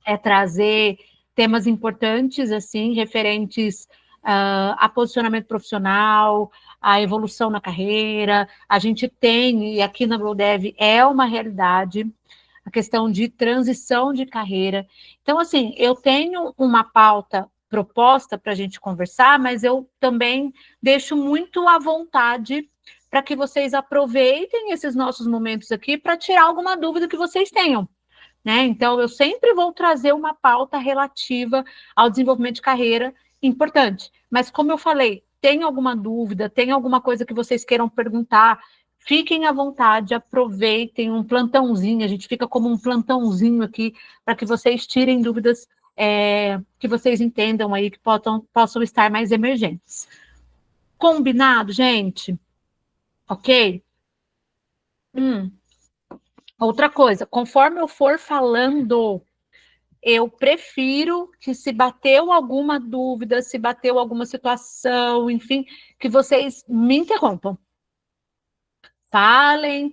é trazer temas importantes, assim, referentes a posicionamento profissional, a evolução na carreira. A gente tem, e aqui na GrowDev é uma realidade, a questão de transição de carreira. Então, assim, eu tenho uma pauta proposta para a gente conversar, mas eu também deixo muito à vontade para que vocês aproveitem esses nossos momentos aqui para tirar alguma dúvida que vocês tenham. Né? Então, eu sempre vou trazer uma pauta relativa ao desenvolvimento de carreira importante. Mas, como eu falei, tem alguma dúvida, tem alguma coisa que vocês queiram perguntar, fiquem à vontade, aproveitem um plantãozinho, a gente fica como um plantãozinho aqui, para que vocês tirem dúvidas que vocês entendam aí, que possam estar mais emergentes. Combinado, gente? Ok? Outra coisa, conforme eu for falando, eu prefiro que, se bateu alguma dúvida, se bateu alguma situação, enfim, que vocês me interrompam. Falem,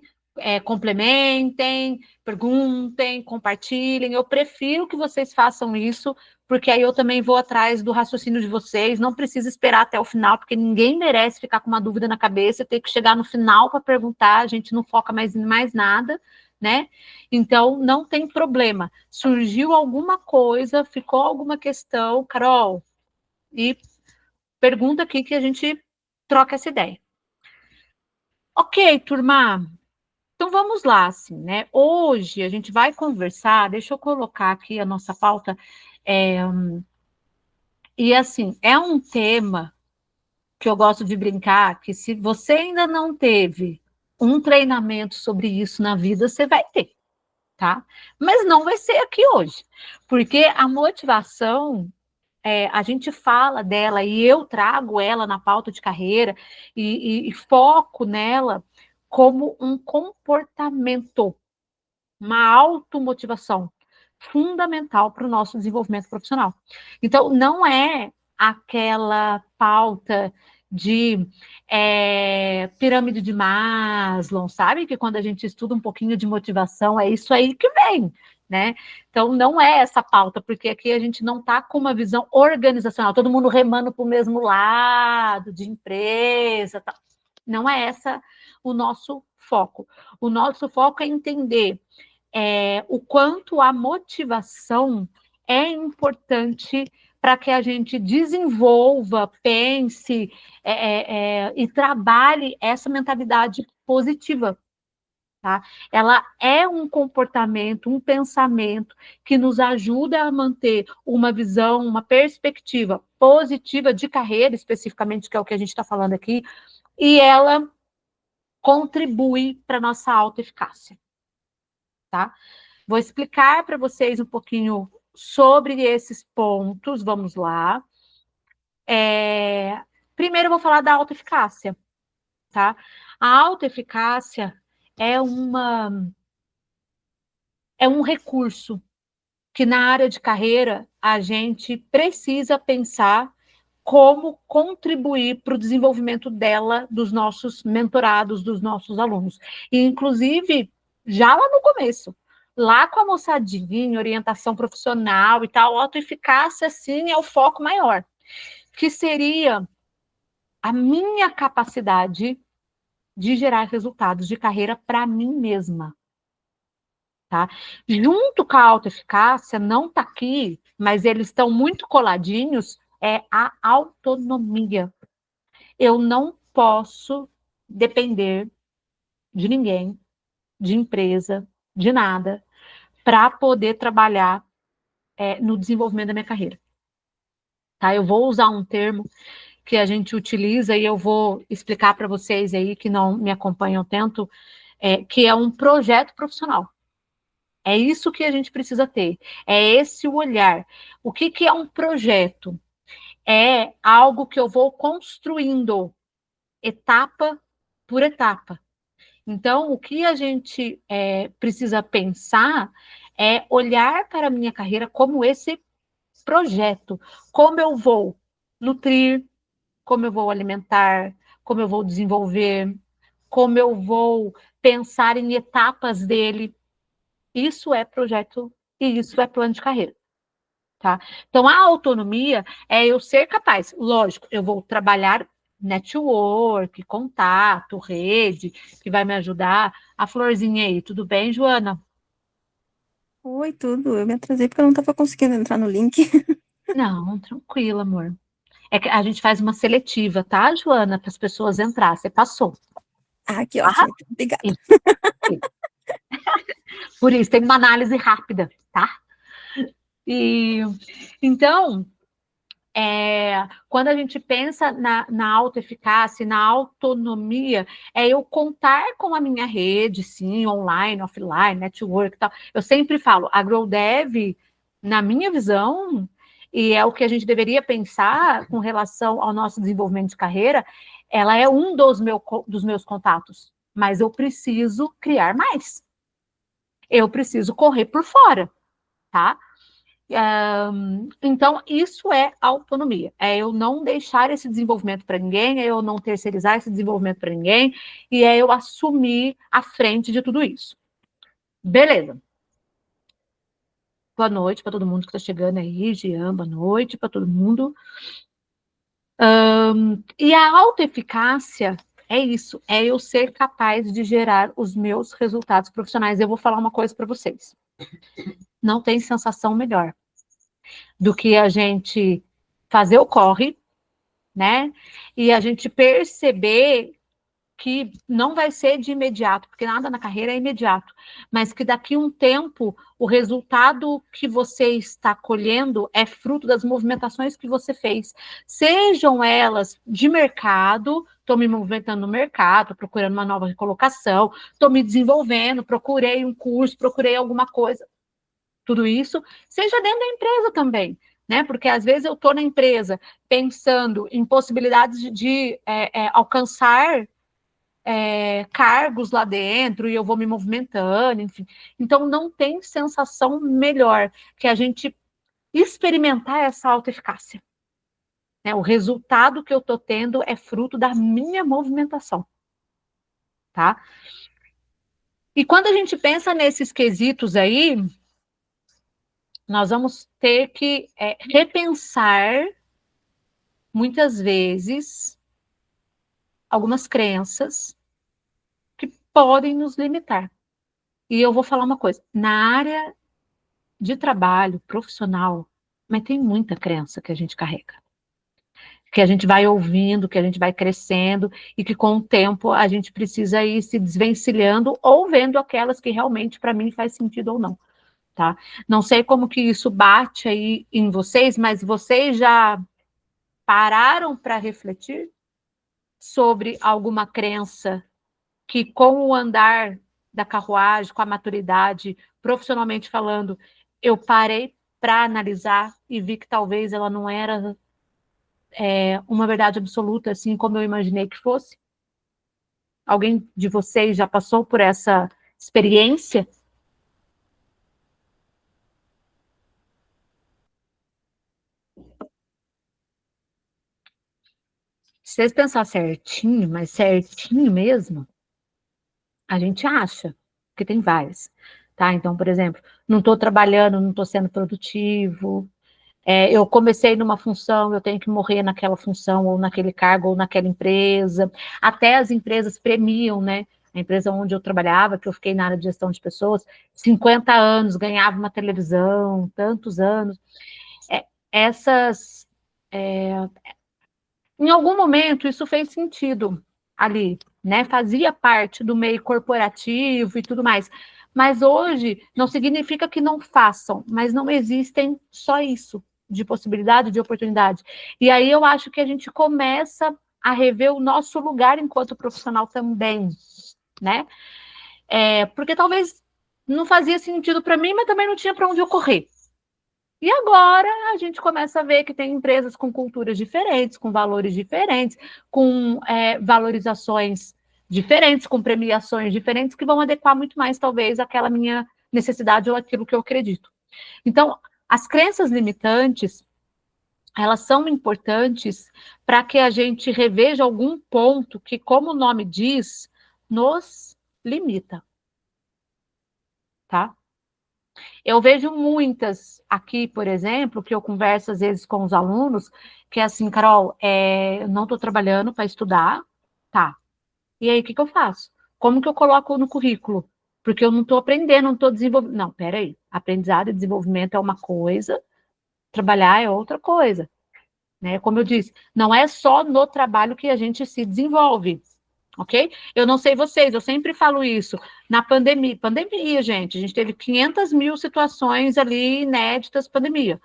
complementem, perguntem, compartilhem. Eu prefiro que vocês façam isso, porque aí eu também vou atrás do raciocínio de vocês. Não precisa esperar até o final, porque ninguém merece ficar com uma dúvida na cabeça e ter que chegar no final para perguntar. A gente não foca mais em mais nada, né? Então, não tem problema. Surgiu alguma coisa, ficou alguma questão, Carol, e pergunta aqui que a gente troca essa ideia. Ok, turma. Então vamos lá, assim, né? Hoje a gente vai conversar, deixa eu colocar aqui a nossa pauta, e assim, é um tema que eu gosto de brincar, que se você ainda não teve um treinamento sobre isso na vida, você vai ter, tá? Mas não vai ser aqui hoje, porque a motivação, a gente fala dela e eu trago ela na pauta de carreira e foco nela como um comportamento, uma automotivação fundamental para o nosso desenvolvimento profissional. Então, não é aquela pauta de pirâmide de Maslow, sabe? Que quando a gente estuda um pouquinho de motivação, é isso aí que vem, né? Então, não é essa pauta, porque aqui a gente não está com uma visão organizacional, todo mundo remando para o mesmo lado, de empresa, tá? Não é essa o nosso foco. O nosso foco é entender o quanto a motivação é importante para que a gente desenvolva, pense e trabalhe essa mentalidade positiva. Tá? Ela é um comportamento, um pensamento que nos ajuda a manter uma visão, uma perspectiva positiva de carreira, especificamente, que é o que a gente está falando aqui, e ela contribui para a nossa autoeficácia. Tá? Vou explicar para vocês um pouquinho sobre esses pontos, vamos lá. Primeiro eu vou falar da autoeficácia, tá? A autoeficácia é um recurso que na área de carreira a gente precisa pensar como contribuir para o desenvolvimento dela, dos nossos mentorados, dos nossos alunos. E, inclusive, já lá no começo, lá com a moçadinha, em orientação profissional e tal, autoeficácia, sim, é o foco maior, que seria a minha capacidade de gerar resultados de carreira para mim mesma. Tá? Junto com a autoeficácia, não está aqui, mas eles estão muito coladinhos, é a autonomia. Eu não posso depender de ninguém, de empresa, de nada, para poder trabalhar no desenvolvimento da minha carreira. Tá? Eu vou usar um termo que a gente utiliza e eu vou explicar para vocês aí que não me acompanham tanto, que é um projeto profissional. É isso que a gente precisa ter, é esse o olhar. O que é um projeto? É algo que eu vou construindo, etapa por etapa. Então, o que a gente precisa pensar é olhar para a minha carreira como esse projeto, como eu vou nutrir, como eu vou alimentar, como eu vou desenvolver, como eu vou pensar em etapas dele. Isso é projeto E isso é plano de carreira. Tá? Então, a autonomia é eu ser capaz. Lógico, eu vou trabalhar network, contato, rede, que vai me ajudar. A Florzinha aí, tudo bem, Joana? Oi, tudo. Eu me atrasei porque eu não estava conseguindo entrar no link. Não, tranquilo, amor. É que a gente faz uma seletiva, tá, Joana? Para as pessoas entrar. Você passou. Ah, que Ah, ótimo. Então. Obrigada. isso, isso. Por isso, tem uma análise rápida, tá? E então, quando a gente pensa na autoeficácia, na autonomia, é eu contar com a minha rede, sim, online, offline, network e tal. Eu sempre falo, a GrowDev, na minha visão, e é o que a gente deveria pensar com relação ao nosso desenvolvimento de carreira, ela é um dos meus contatos, mas eu preciso criar mais. Eu preciso correr por fora, tá? Então, isso é autonomia. É eu não deixar esse desenvolvimento para ninguém, é eu não terceirizar esse desenvolvimento para ninguém, e é eu assumir a frente de tudo isso. Beleza. Boa noite para todo mundo que está chegando aí, Jean, boa noite para todo mundo. E a autoeficácia é isso, é eu ser capaz de gerar os meus resultados profissionais. Eu vou falar uma coisa para vocês. Não tem sensação melhor do que a gente fazer o corre, né? E a gente perceber que não vai ser de imediato, porque nada na carreira é imediato, mas que daqui a um tempo o resultado que você está colhendo é fruto das movimentações que você fez, sejam elas de mercado, estou me movimentando no mercado, procurando uma nova recolocação, estou me desenvolvendo, procurei um curso, procurei alguma coisa, tudo isso, seja dentro da empresa também, né? Porque às vezes eu estou na empresa pensando em possibilidades de alcançar cargos lá dentro e eu vou me movimentando, enfim. Então não tem sensação melhor que a gente experimentar essa autoeficácia. Né? O resultado que eu estou tendo é fruto da minha movimentação, tá? E quando a gente pensa nesses quesitos aí, nós vamos ter que repensar muitas vezes algumas crenças que podem nos limitar. E eu vou falar uma coisa: na área de trabalho profissional, mas tem muita crença que a gente carrega, que a gente vai ouvindo, que a gente vai crescendo e que com o tempo a gente precisa ir se desvencilhando ou vendo aquelas que realmente para mim faz sentido ou não, tá? Não sei como que isso bate aí em vocês, mas vocês já pararam para refletir sobre alguma crença que com o andar da carruagem, com a maturidade, profissionalmente falando, eu parei para analisar e vi que talvez ela não era uma verdade absoluta, assim como eu imaginei que fosse? Alguém de vocês já passou por essa experiência? Se vocês pensar certinho, mas certinho mesmo, a gente acha que tem várias, tá? Então, por exemplo, não estou trabalhando, não estou sendo produtivo, eu comecei numa função, eu tenho que morrer naquela função, ou naquele cargo, ou naquela empresa. Até as empresas premiam, né? A empresa onde eu trabalhava, que eu fiquei na área de gestão de pessoas, 50 anos, ganhava uma televisão, tantos anos. É, essas, em algum momento, isso fez sentido ali, né? Fazia parte do meio corporativo e tudo mais. Mas hoje não significa que não façam, mas não existem só isso de possibilidade, de oportunidade. E aí eu acho que a gente começa a rever o nosso lugar enquanto profissional também, né? Porque talvez não fazia sentido para mim, mas também não tinha para onde eu correr. E agora a gente começa a ver que tem empresas com culturas diferentes, com valores diferentes, com valorizações diferentes, com premiações diferentes, que vão adequar muito mais, talvez, àquela minha necessidade ou aquilo que eu acredito. Então, as crenças limitantes, elas são importantes para que a gente reveja algum ponto que, como o nome diz, nos limita, tá? Eu vejo muitas aqui, por exemplo, que eu converso às vezes com os alunos, que é assim, Carol, eu não estou trabalhando para estudar, tá? E aí, o que que eu faço? Como que eu coloco no currículo? Porque eu não estou aprendendo, não estou desenvolvendo. Não, peraí. Aprendizado e desenvolvimento é uma coisa, trabalhar é outra coisa. Né? Como eu disse, não é só no trabalho que a gente se desenvolve, ok? Eu não sei vocês, eu sempre falo isso. Na pandemia, gente, a gente teve 500 mil situações ali inéditas pandemia.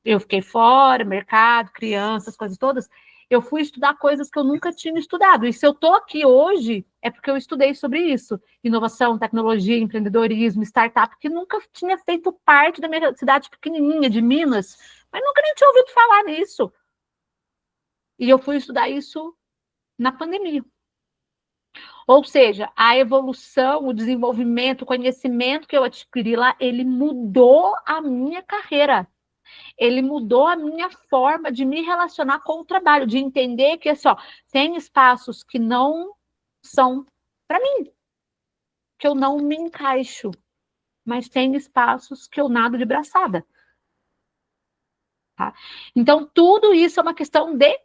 Eu fiquei fora, mercado, crianças, coisas todas. Eu fui estudar coisas que eu nunca tinha estudado. E se eu estou aqui hoje, é porque eu estudei sobre isso. Inovação, tecnologia, empreendedorismo, startup, que nunca tinha feito parte da minha cidade pequenininha, de Minas, mas nunca nem tinha ouvido falar nisso. E eu fui estudar isso na pandemia. Ou seja, a evolução, o desenvolvimento, o conhecimento que eu adquiri lá, ele mudou a minha carreira. Ele mudou a minha forma de me relacionar com o trabalho, de entender que assim, ó, tem espaços que não são para mim, que eu não me encaixo, mas tem espaços que eu nado de braçada. Tá? Então, tudo isso é uma questão de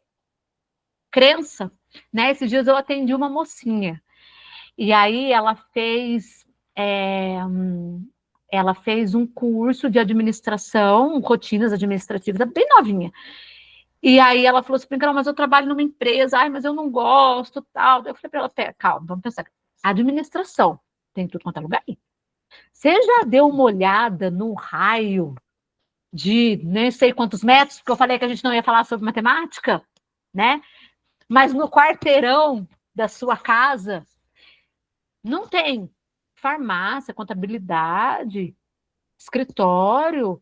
crença. Né? Esses dias eu atendi uma mocinha. E aí ela fez um curso de administração, rotinas administrativas, bem novinha. E aí ela falou assim, Carol, mas eu trabalho numa empresa, mas eu não gosto, tal. Eu falei para ela, calma, vamos pensar. Administração, tem tudo quanto é lugar aí. Você já deu uma olhada no raio de nem sei quantos metros, porque eu falei que a gente não ia falar sobre matemática, né? Mas no quarteirão da sua casa, não tem farmácia, contabilidade, escritório,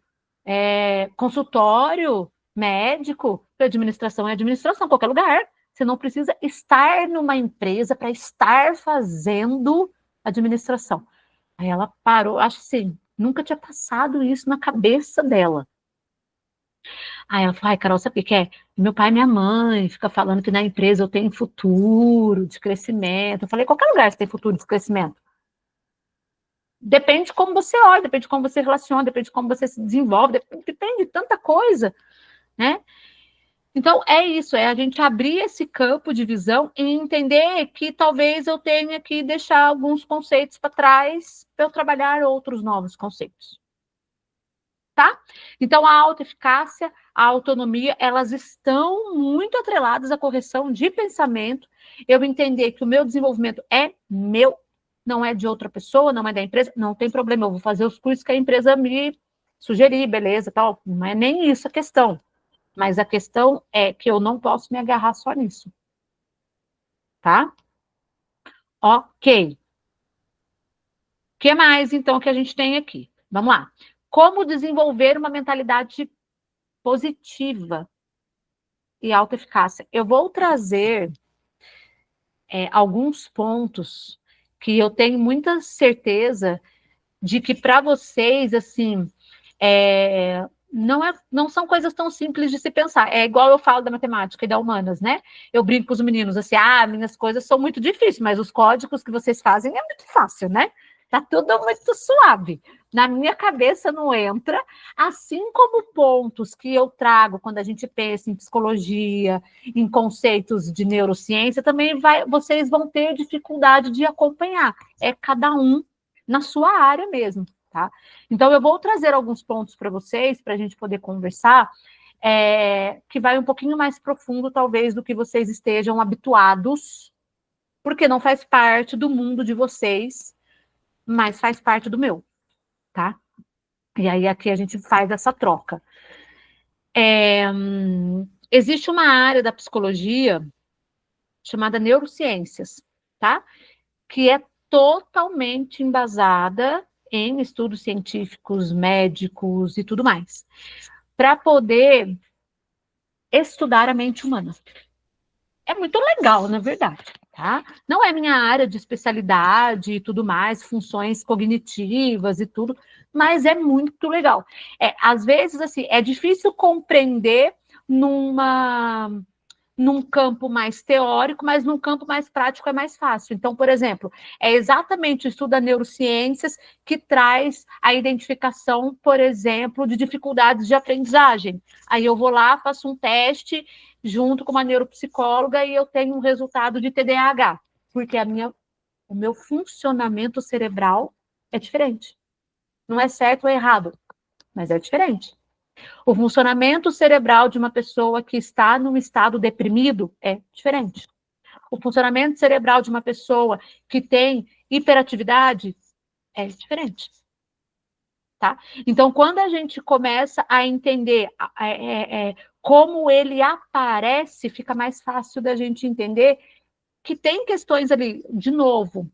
consultório, médico, administração é administração, qualquer lugar. Você não precisa estar numa empresa para estar fazendo administração. Aí ela parou, acho assim, nunca tinha passado isso na cabeça dela. Aí ela falou, ai, Carol, sabe o que é? Meu pai e minha mãe ficam falando que na empresa eu tenho futuro de crescimento. Eu falei, qualquer lugar você tem futuro de crescimento. Depende de como você olha, depende de como você relaciona, depende de como você se desenvolve, depende de tanta coisa, né? Então, é isso, é a gente abrir esse campo de visão e entender que talvez eu tenha que deixar alguns conceitos para trás para eu trabalhar outros novos conceitos. Tá? Então, a autoeficácia, a autonomia, elas estão muito atreladas à correção de pensamento. Eu entender que o meu desenvolvimento é meu, não é de outra pessoa, não é da empresa, não tem problema, eu vou fazer os cursos que a empresa me sugerir, beleza, tal. Não é nem isso a questão. Mas a questão é que eu não posso me agarrar só nisso. Tá? Ok. O que mais, então, que a gente tem aqui? Vamos lá. Como desenvolver uma mentalidade positiva e autoeficácia? Eu vou trazer alguns pontos que eu tenho muita certeza de que para vocês, assim, não são coisas tão simples de se pensar. É igual eu falo da matemática e da humanas, né? Eu brinco com os meninos assim, minhas coisas são muito difíceis, mas os códigos que vocês fazem é muito fácil, né? Tá tudo muito suave. Na minha cabeça não entra, assim como pontos que eu trago quando a gente pensa em psicologia, em conceitos de neurociência, também vocês vão ter dificuldade de acompanhar. É cada um na sua área mesmo, tá? Então, eu vou trazer alguns pontos para vocês, para a gente poder conversar, que vai um pouquinho mais profundo, talvez, do que vocês estejam habituados, porque não faz parte do mundo de vocês, mas faz parte do meu, tá? E aí, aqui a gente faz essa troca. Existe uma área da psicologia chamada neurociências, tá? Que é totalmente embasada em estudos científicos, médicos e tudo mais, para poder estudar a mente humana. É muito legal, na verdade, tá? Não é minha área de especialidade e tudo mais, funções cognitivas e tudo, mas é muito legal. Às vezes, assim, é difícil compreender num campo mais teórico, mas num campo mais prático é mais fácil. Então, por exemplo, é exatamente o estudo da neurociências que traz a identificação, por exemplo, de dificuldades de aprendizagem. Aí eu vou lá, faço um teste junto com uma neuropsicóloga e eu tenho um resultado de TDAH, porque o meu funcionamento cerebral é diferente. Não é certo ou errado, mas é diferente. O funcionamento cerebral de uma pessoa que está num estado deprimido é diferente. O funcionamento cerebral de uma pessoa que tem hiperatividade é diferente. Tá? Então, quando a gente começa a entender como ele aparece, fica mais fácil da gente entender que tem questões ali, de novo,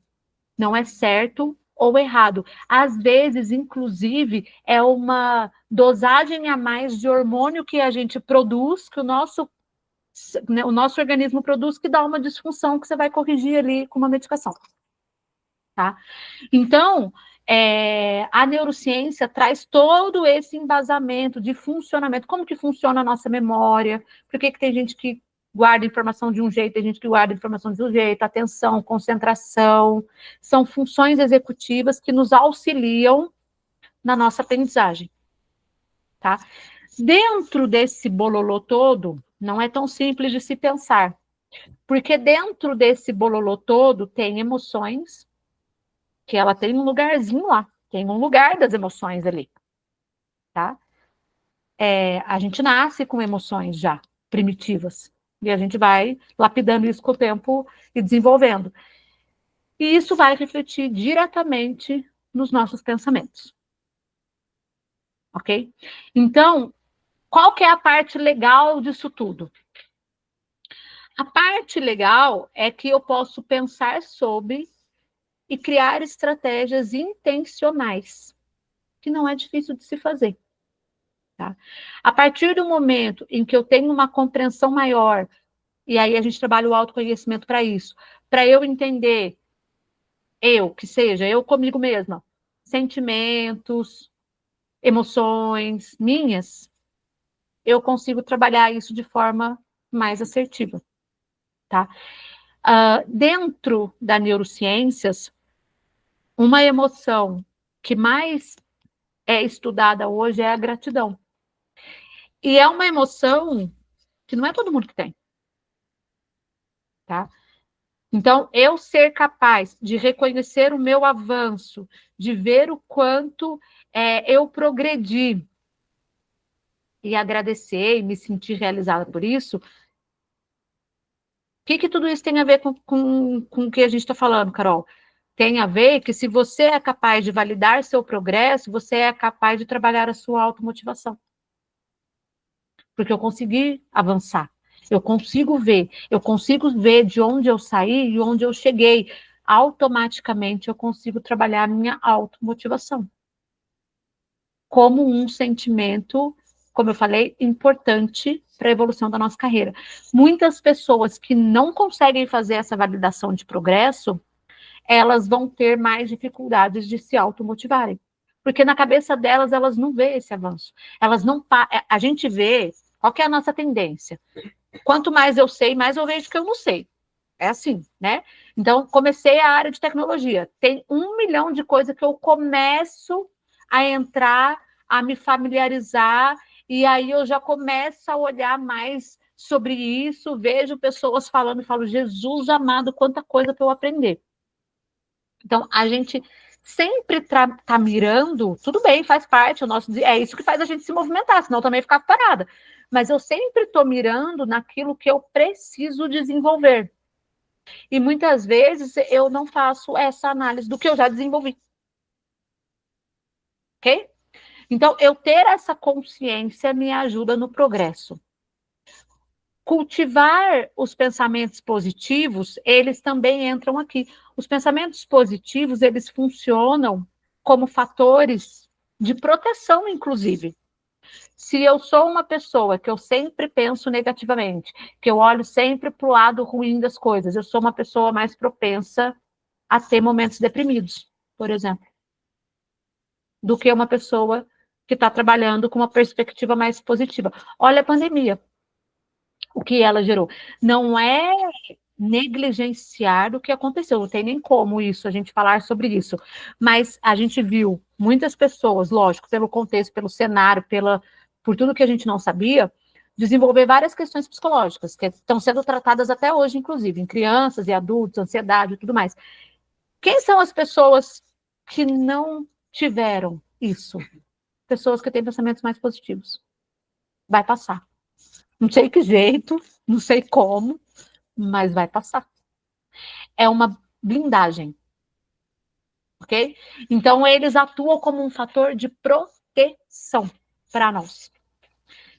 não é certo ou errado. Às vezes, inclusive, é uma dosagem a mais de hormônio que a gente produz, que o nosso organismo produz, que dá uma disfunção que você vai corrigir ali com uma medicação. Tá? Então, a neurociência traz todo esse embasamento de funcionamento, como que funciona a nossa memória, por que tem gente que guarda informação de um jeito, tem gente que guarda informação de um jeito, atenção, concentração, são funções executivas que nos auxiliam na nossa aprendizagem, tá? Dentro desse bololô todo, não é tão simples de se pensar, porque dentro desse bololô todo tem emoções, que ela tem um lugarzinho lá, tem um lugar das emoções ali, tá? A gente nasce com emoções já primitivas, e a gente vai lapidando isso com o tempo e desenvolvendo. E isso vai refletir diretamente nos nossos pensamentos. Ok? Então, qual que é a parte legal disso tudo? A parte legal é que eu posso pensar sobre e criar estratégias intencionais, que não é difícil de se fazer. Tá? A partir do momento em que eu tenho uma compreensão maior, e aí a gente trabalha o autoconhecimento para isso, para eu entender, eu comigo mesma, sentimentos, emoções minhas, eu consigo trabalhar isso de forma mais assertiva. Tá? Dentro da neurociências, uma emoção que mais é estudada hoje é a gratidão. E é uma emoção que não é todo mundo que tem. Tá? Então, eu ser capaz de reconhecer o meu avanço, de ver o quanto eu progredi e agradecer e me sentir realizada por isso, o que tudo isso tem a ver com o que a gente está falando, Carol? Tem a ver que se você é capaz de validar seu progresso, você é capaz de trabalhar a sua automotivação. Porque eu consegui avançar, eu consigo ver de onde eu saí e onde eu cheguei. Automaticamente eu consigo trabalhar a minha automotivação como um sentimento, como eu falei, importante para a evolução da nossa carreira. Muitas pessoas que não conseguem fazer essa validação de progresso, elas vão ter mais dificuldades de se automotivarem. Porque na cabeça delas, elas não vê esse avanço. Elas não. A gente vê qual que é a nossa tendência. Quanto mais eu sei, mais eu vejo que eu não sei. É assim, né? Então, comecei a área de tecnologia. Tem 1 milhão de coisas que eu começo a entrar, a me familiarizar, e aí eu já começo a olhar mais sobre isso, vejo pessoas falando e falo, Jesus amado, quanta coisa para eu aprender. Então, a gente sempre tá mirando, tudo bem, faz parte, é isso que faz a gente se movimentar, senão eu também ficar parada. Mas eu sempre estou mirando naquilo que eu preciso desenvolver. E muitas vezes eu não faço essa análise do que eu já desenvolvi. Ok? Então, eu ter essa consciência me ajuda no progresso. Cultivar os pensamentos positivos, eles também entram aqui. Os pensamentos positivos, eles funcionam como fatores de proteção, inclusive. Se eu sou uma pessoa que eu sempre penso negativamente, que eu olho sempre para o lado ruim das coisas, eu sou uma pessoa mais propensa a ter momentos deprimidos, por exemplo, do que uma pessoa que está trabalhando com uma perspectiva mais positiva. Olha a pandemia. o que ela gerou. Não é negligenciar o que aconteceu, não tem nem como isso, a gente falar sobre isso. Mas a gente viu muitas pessoas, lógico, pelo contexto, pelo cenário, por tudo que a gente não sabia, desenvolver várias questões psicológicas, que estão sendo tratadas até hoje, inclusive, em crianças e adultos, ansiedade e tudo mais. Quem são as pessoas que não tiveram isso? Pessoas que têm pensamentos mais positivos. Vai passar. Não sei que jeito, não sei como, mas vai passar. É uma blindagem, ok? Então, eles atuam como um fator de proteção para nós.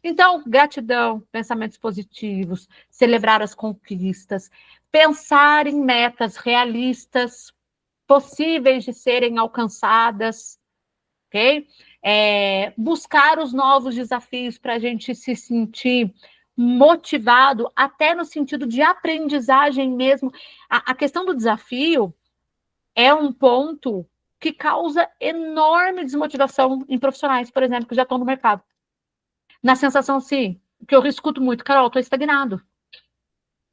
Então, gratidão, pensamentos positivos, celebrar as conquistas, pensar em metas realistas, possíveis de serem alcançadas, ok? Buscar os novos desafios para a gente se sentir motivado, até no sentido de aprendizagem mesmo. A questão do desafio é um ponto que causa enorme desmotivação em profissionais, por exemplo, que já estão no mercado. Na sensação, sim, que eu escuto muito, Carol, estou estagnado.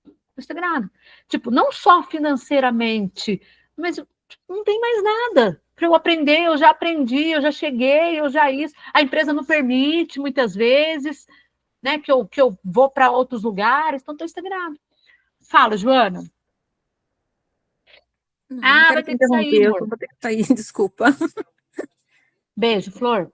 Estou estagnado. Tipo, não só financeiramente, mas tipo, não tem mais nada para eu aprender, eu já aprendi, eu já cheguei, eu já isso. A empresa não permite, muitas vezes, né, que eu vou para outros lugares, então estou estagnado. Fala, Joana. Não Vai quero te ter que sair, interromper, eu amor. vou ter que sair, desculpa. Beijo, Flor.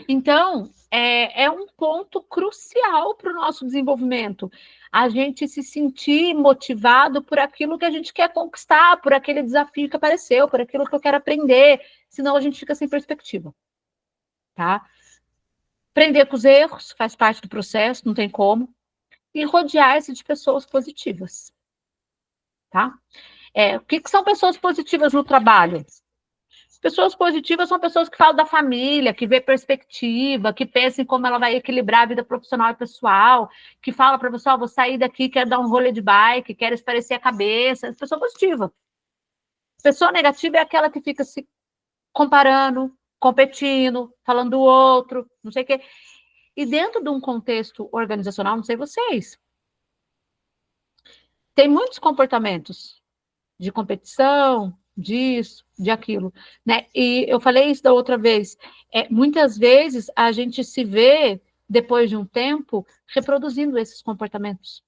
Então, é um ponto crucial para o nosso desenvolvimento. A gente se sentir motivado por aquilo que a gente quer conquistar, por aquele desafio que apareceu, por aquilo que eu quero aprender, senão a gente fica sem perspectiva, tá? Aprender com os erros faz parte do processo, não tem como, e rodear-se de pessoas positivas, tá? O que são pessoas positivas no trabalho? Pessoas positivas são pessoas que falam da família, que vê perspectiva, que pensam em como ela vai equilibrar a vida profissional e pessoal, que fala para você, vou sair daqui, quero dar um rolê de bike, quero espairecer a cabeça. Pessoa positiva. Pessoa negativa é aquela que fica se comparando, competindo, falando do outro, não sei o quê. E dentro de um contexto organizacional, não sei vocês, tem muitos comportamentos de competição, disso, de aquilo, né? E eu falei isso da outra vez. Muitas vezes a gente se vê, depois de um tempo, reproduzindo esses comportamentos.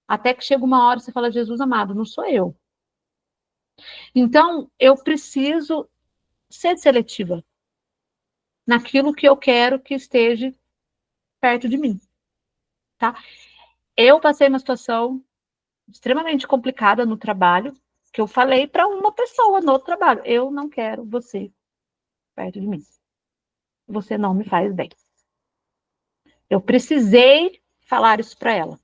Até que chega uma hora e você fala, Jesus amado, não sou eu. Então, eu preciso ser seletiva naquilo que eu quero que esteja perto de mim, tá? Eu passei uma situação extremamente complicada no trabalho, que eu falei para uma pessoa no trabalho, eu não quero você perto de mim. Você não me faz bem. Eu precisei falar isso para ela,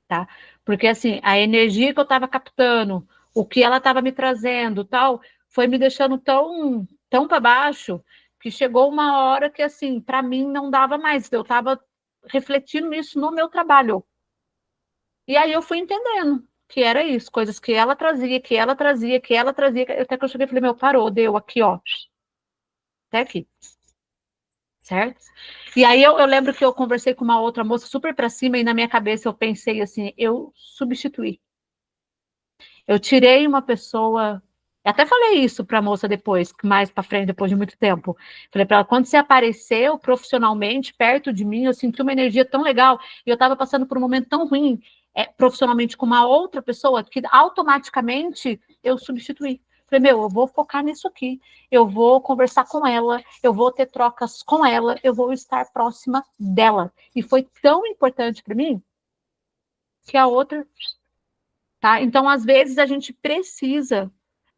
tá? Porque assim, a energia que eu estava captando, o que ela estava me trazendo, tal, foi me deixando tão para baixo que chegou uma hora que assim, para mim não dava mais. Eu estava refletindo isso no meu trabalho. E aí eu fui entendendo que era isso, coisas que ela trazia, que ela trazia, que ela trazia, até que eu cheguei e falei, meu, parou, deu aqui, ó. Até aqui. Certo? E aí eu lembro que eu conversei com uma outra moça super para cima e na minha cabeça eu pensei assim, eu substituí. Eu tirei uma pessoa, até falei isso para a moça depois, mais para frente, depois de muito tempo. Falei para ela, quando você apareceu profissionalmente perto de mim, eu senti uma energia tão legal e eu estava passando por um momento tão ruim profissionalmente com uma outra pessoa que automaticamente eu substituí. Falei, meu, eu vou focar nisso aqui, eu vou conversar com ela, eu vou ter trocas com ela, eu vou estar próxima dela. E foi tão importante para mim que a outra, tá? Então, às vezes, a gente precisa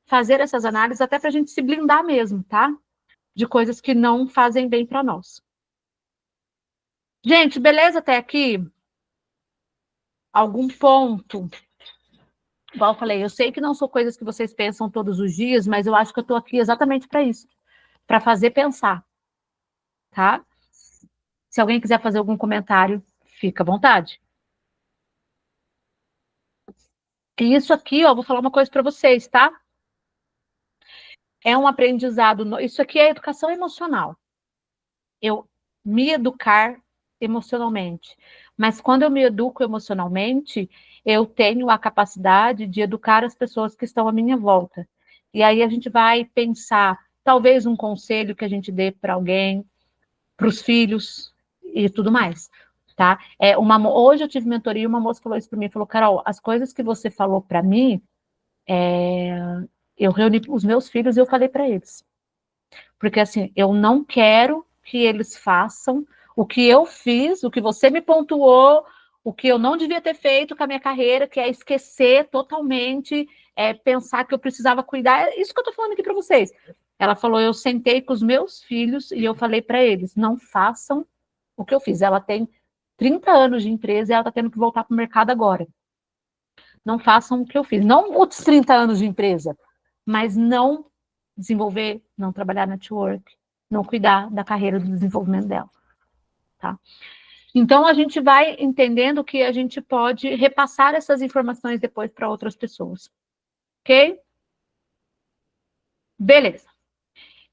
fazer essas análises até para a gente se blindar mesmo, tá? De coisas que não fazem bem para nós. Gente, beleza até aqui? Algum ponto? Igual eu falei, eu sei que não são coisas que vocês pensam todos os dias, mas eu acho que eu estou aqui exatamente para isso, para fazer pensar, tá? Se alguém quiser fazer algum comentário, fica à vontade. E isso aqui, ó, vou falar uma coisa para vocês, tá? É um aprendizado. Isso aqui é educação emocional. Eu me educar emocionalmente. Mas quando eu me educo emocionalmente, eu tenho a capacidade de educar as pessoas que estão à minha volta. E aí a gente vai pensar, talvez um conselho que a gente dê para alguém, para os filhos e tudo mais, tá? Hoje eu tive mentoria e uma moça falou isso para mim, falou, Carol, as coisas que você falou para mim, eu reuni os meus filhos e eu falei para eles. Porque assim, eu não quero que eles façam o que eu fiz, o que você me pontuou, o que eu não devia ter feito com a minha carreira, que é esquecer totalmente, pensar que eu precisava cuidar. É isso que eu estou falando aqui para vocês. Ela falou, eu sentei com os meus filhos e eu falei para eles, não façam o que eu fiz. Ela tem 30 anos de empresa e ela está tendo que voltar para o mercado agora. Não façam o que eu fiz. Não outros 30 anos de empresa, mas não desenvolver, não trabalhar network, não cuidar da carreira do desenvolvimento dela, tá? Então, a gente vai entendendo que a gente pode repassar essas informações depois para outras pessoas, ok? Beleza.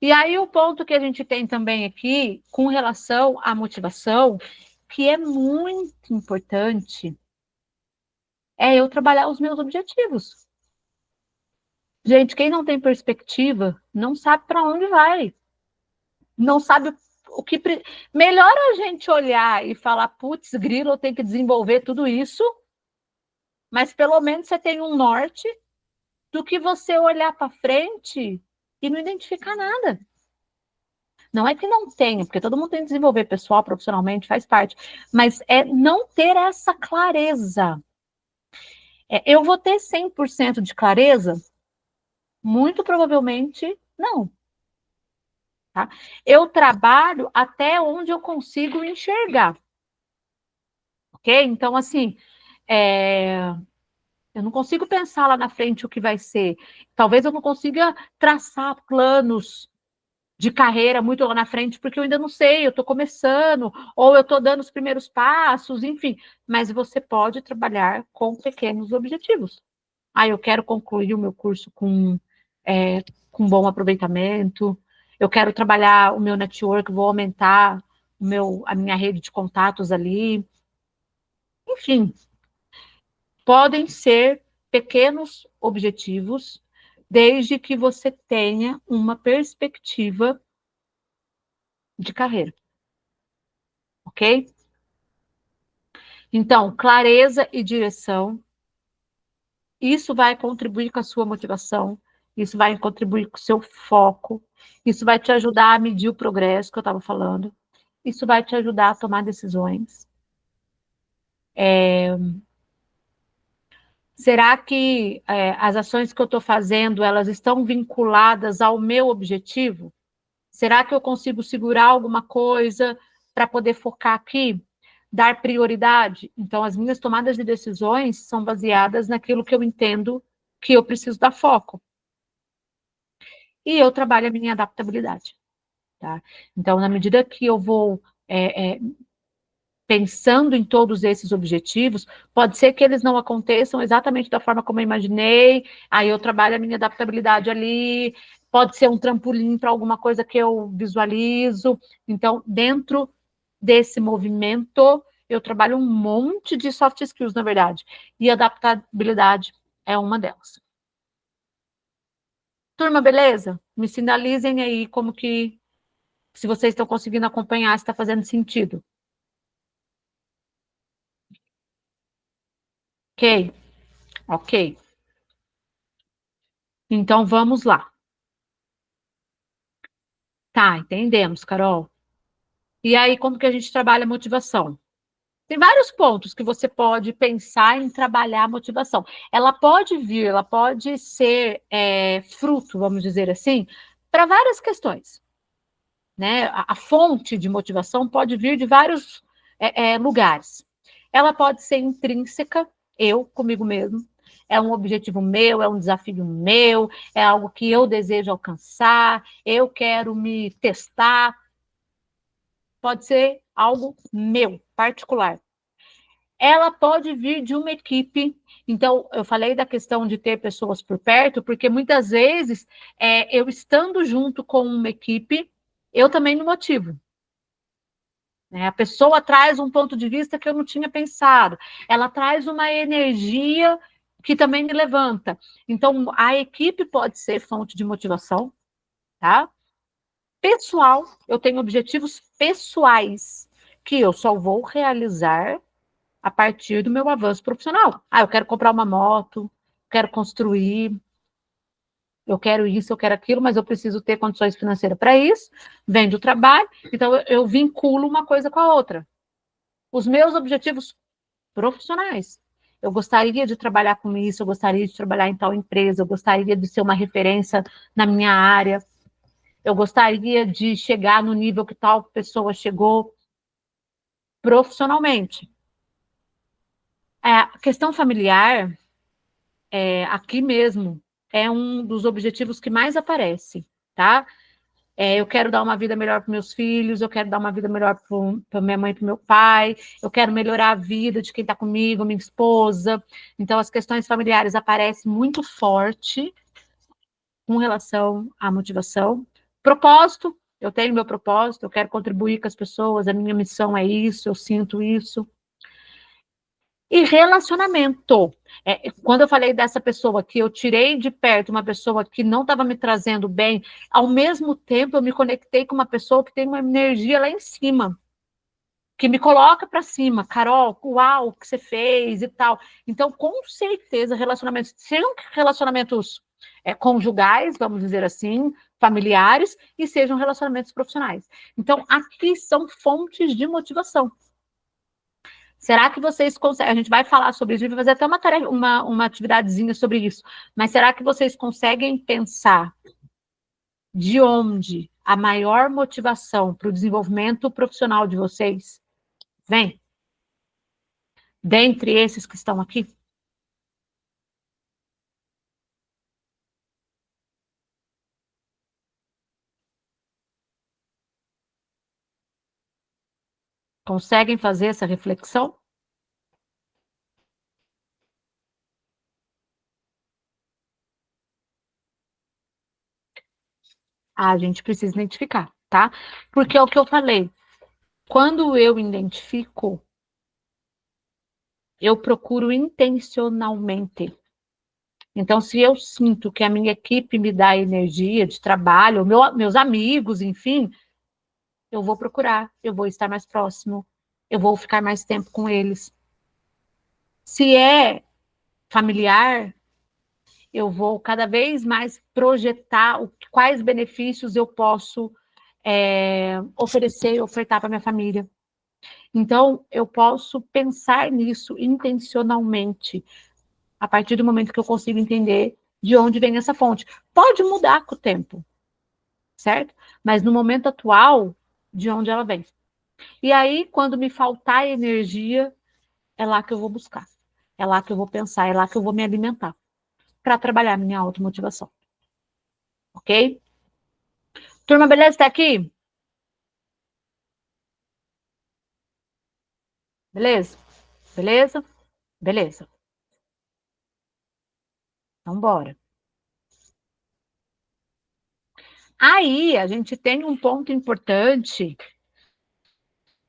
E aí, o ponto que a gente tem também aqui, com relação à motivação, que é muito importante, é eu trabalhar os meus objetivos. Gente, quem não tem perspectiva, não sabe para onde vai. Não sabe o que. Melhor a gente olhar e falar, putz, grilo, eu tenho que desenvolver tudo isso, mas pelo menos você tem um norte, do que você olhar para frente e não identificar nada. Não é que não tenha, porque todo mundo tem que desenvolver pessoal, profissionalmente, faz parte, mas é não ter essa clareza. Eu vou ter 100% de clareza? Muito provavelmente não. Tá? Eu trabalho até onde eu consigo enxergar. Ok? Então, assim, eu não consigo pensar lá na frente o que vai ser. Talvez eu não consiga traçar planos de carreira muito lá na frente, porque eu ainda não sei, eu estou começando, ou eu estou dando os primeiros passos, enfim. Mas você pode trabalhar com pequenos objetivos. Eu quero concluir o meu curso com bom aproveitamento, eu quero trabalhar o meu network, vou aumentar a minha rede de contatos ali. Enfim, podem ser pequenos objetivos, desde que você tenha uma perspectiva de carreira. Ok? Então, clareza e direção, isso vai contribuir com a sua motivação, isso vai contribuir com o seu foco, isso vai te ajudar a medir o progresso que eu estava falando, isso vai te ajudar a tomar decisões. Será que as ações que eu estou fazendo, elas estão vinculadas ao meu objetivo? Será que eu consigo segurar alguma coisa para poder focar aqui? Dar prioridade? Então, as minhas tomadas de decisões são baseadas naquilo que eu entendo que eu preciso dar foco. E eu trabalho a minha adaptabilidade. Tá? Então, na medida que eu vou pensando em todos esses objetivos, pode ser que eles não aconteçam exatamente da forma como eu imaginei, aí eu trabalho a minha adaptabilidade ali, pode ser um trampolim para alguma coisa que eu visualizo. Então, dentro desse movimento, eu trabalho um monte de soft skills, na verdade, e adaptabilidade é uma delas. Turma, beleza? Me sinalizem aí como que, se vocês estão conseguindo acompanhar, se está fazendo sentido. Ok? Ok. Então, vamos lá. Tá, entendemos, Carol. E aí, como que a gente trabalha a motivação? Tem vários pontos que você pode pensar em trabalhar a motivação. Ela pode vir, ela pode ser fruto, vamos dizer assim, para várias questões. Né? A fonte de motivação pode vir de vários lugares. Ela pode ser intrínseca, eu, comigo mesmo. É um objetivo meu, é um desafio meu, é algo que eu desejo alcançar, eu quero me testar. Pode ser algo meu, particular. Ela pode vir de uma equipe. Então, eu falei da questão de ter pessoas por perto, porque muitas vezes, eu estando junto com uma equipe, eu também me motivo. né? A pessoa traz um ponto de vista que eu não tinha pensado. Ela traz uma energia que também me levanta. Então, a equipe pode ser fonte de motivação, tá? Pessoal, eu tenho objetivos pessoais que eu só vou realizar a partir do meu avanço profissional. Ah, eu quero comprar uma moto, quero construir, eu quero isso, eu quero aquilo, mas eu preciso ter condições financeiras para isso, vem do trabalho, então eu vinculo uma coisa com a outra. Os meus objetivos profissionais. Eu gostaria de trabalhar com isso, eu gostaria de trabalhar em tal empresa, eu gostaria de ser uma referência na minha área, eu gostaria de chegar no nível que tal pessoa chegou profissionalmente. A questão familiar, aqui mesmo, é um dos objetivos que mais aparece, tá? Eu quero dar uma vida melhor para meus filhos, eu quero dar uma vida melhor para minha mãe e para meu pai, eu quero melhorar a vida de quem está comigo, minha esposa. Então, as questões familiares aparecem muito forte com relação à motivação. Propósito, eu tenho meu propósito, eu quero contribuir com as pessoas, a minha missão é isso, eu sinto isso. E relacionamento. Quando eu falei dessa pessoa que eu tirei de perto, uma pessoa que não estava me trazendo bem, ao mesmo tempo eu me conectei com uma pessoa que tem uma energia lá em cima, que me coloca para cima. Carol, uau, o que você fez e tal. Então, com certeza, relacionamentos, sejam relacionamentos conjugais, vamos dizer assim, familiares, e sejam relacionamentos profissionais. Então, aqui são fontes de motivação. Será que vocês conseguem? A gente vai falar sobre isso, a gente vai fazer até uma tarefa, uma atividadezinha sobre isso. Mas será que vocês conseguem pensar de onde a maior motivação para o desenvolvimento profissional de vocês vem? Dentre esses que estão aqui? Conseguem fazer essa reflexão? A gente precisa identificar, tá? Porque é o que eu falei. Quando eu identifico, eu procuro intencionalmente. Então, se eu sinto que a minha equipe me dá energia de trabalho, meus amigos, enfim, eu vou procurar, eu vou estar mais próximo, eu vou ficar mais tempo com eles. Se é familiar, eu vou cada vez mais projetar quais benefícios eu posso oferecer e ofertar para minha família. Então, eu posso pensar nisso intencionalmente, a partir do momento que eu consigo entender de onde vem essa fonte. Pode mudar com o tempo, certo? Mas no momento atual, de onde ela vem. E aí, quando me faltar energia, é lá que eu vou buscar. É lá que eu vou pensar, é lá que eu vou me alimentar para trabalhar minha automotivação. Ok? Turma, beleza? Está aqui? Beleza? Beleza? Beleza. Então, bora. Aí, a gente tem um ponto importante,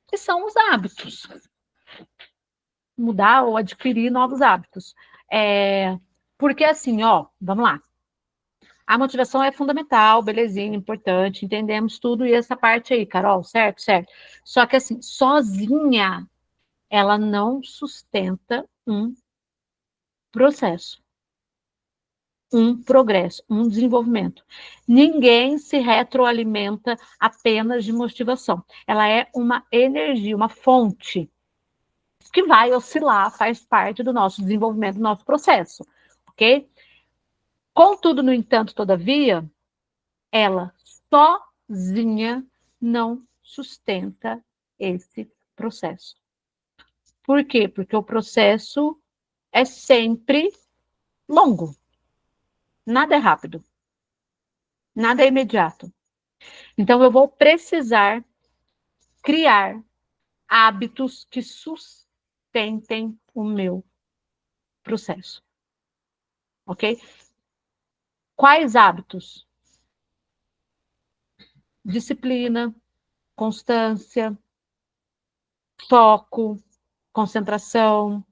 que são os hábitos. Mudar ou adquirir novos hábitos. Porque assim, ó, vamos lá. A motivação é fundamental, belezinha, importante, entendemos tudo e essa parte aí, Carol, certo? Certo. Só que assim, sozinha, ela não sustenta um processo, um progresso, um desenvolvimento. Ninguém se retroalimenta apenas de motivação. Ela é uma energia, uma fonte que vai oscilar, faz parte do nosso desenvolvimento, do nosso processo, ok? Contudo, no entanto, todavia, ela sozinha não sustenta esse processo. Por quê? Porque o processo é sempre longo. Nada é rápido. Nada é imediato. Então, eu vou precisar criar hábitos que sustentem o meu processo. Ok? Quais hábitos? Disciplina, constância, foco, concentração,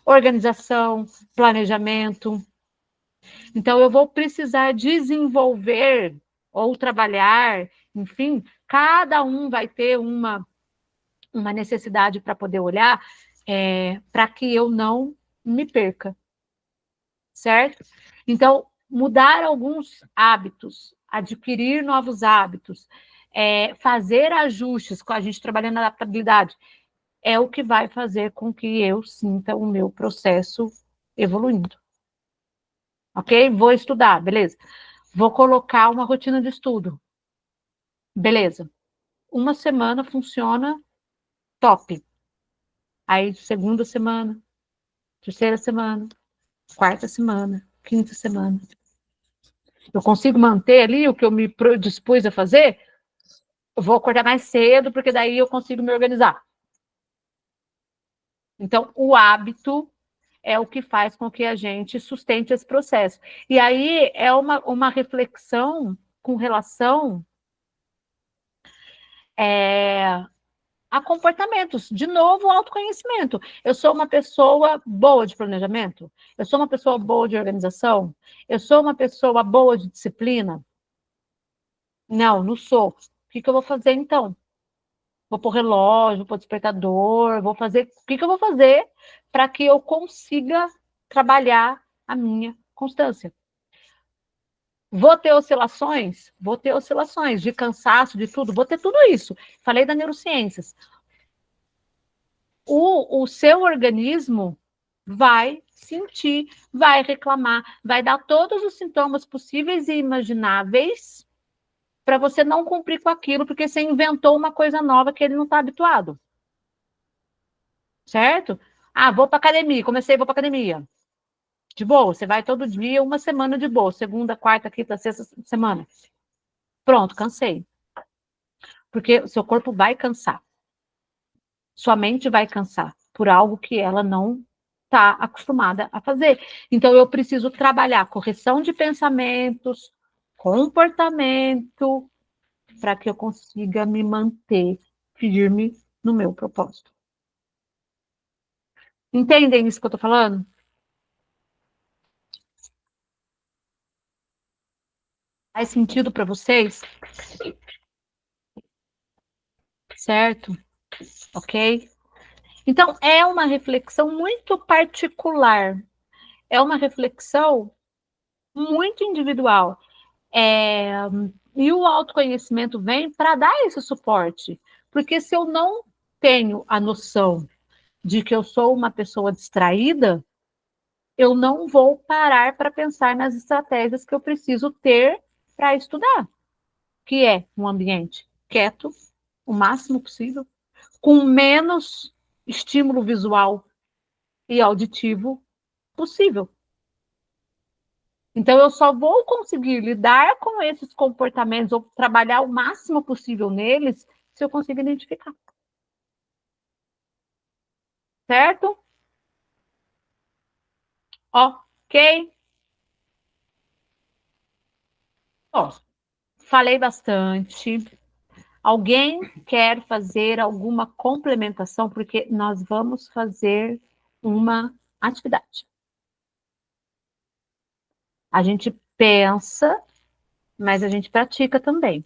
organização, planejamento. Então, eu vou precisar desenvolver ou trabalhar, enfim, cada um vai ter uma necessidade para poder olhar, para que eu não me perca, certo? Então, mudar alguns hábitos, adquirir novos hábitos, fazer ajustes, com a gente trabalhando na adaptabilidade, é o que vai fazer com que eu sinta o meu processo evoluindo. Ok? Vou estudar, beleza. Vou colocar uma rotina de estudo. Beleza. Uma semana funciona top. Aí, segunda semana, terceira semana, quarta semana, quinta semana. Eu consigo manter ali o que eu me dispus a fazer? Eu vou acordar mais cedo, porque daí eu consigo me organizar. Então, o hábito é o que faz com que a gente sustente esse processo. E aí é uma reflexão com relação a comportamentos. De novo, autoconhecimento. Eu sou uma pessoa boa de planejamento? Eu sou uma pessoa boa de organização? Eu sou uma pessoa boa de disciplina? Não, não sou. O que eu vou fazer então? Vou pôr relógio, vou pôr despertador, vou fazer. O que eu vou fazer para que eu consiga trabalhar a minha constância? Vou ter oscilações? Vou ter oscilações de cansaço, de tudo, vou ter tudo isso. Falei da neurociências. O seu organismo vai sentir, vai reclamar, vai dar todos os sintomas possíveis e imagináveis para você não cumprir com aquilo, porque você inventou uma coisa nova que ele não está habituado. Certo? Ah, vou para academia, vou para academia. De boa, você vai todo dia, uma semana de boa, segunda, quarta, quinta, sexta semana. Pronto, cansei. Porque o seu corpo vai cansar. Sua mente vai cansar por algo que ela não está acostumada a fazer. Então, eu preciso trabalhar correção de pensamentos, comportamento, para que eu consiga me manter firme no meu propósito. Entendem isso que eu estou falando? Faz sentido para vocês? Certo? Ok? Então, é uma reflexão muito particular, é uma reflexão muito individual. E o autoconhecimento vem para dar esse suporte, porque se eu não tenho a noção de que eu sou uma pessoa distraída, eu não vou parar para pensar nas estratégias que eu preciso ter para estudar, que é um ambiente quieto, o máximo possível, com menos estímulo visual e auditivo possível. Então, eu só vou conseguir lidar com esses comportamentos ou trabalhar o máximo possível neles se eu conseguir identificar. Certo? Ok? Bom, falei bastante. Alguém quer fazer alguma complementação? Porque nós vamos fazer uma atividade. A gente pensa, mas a gente pratica também.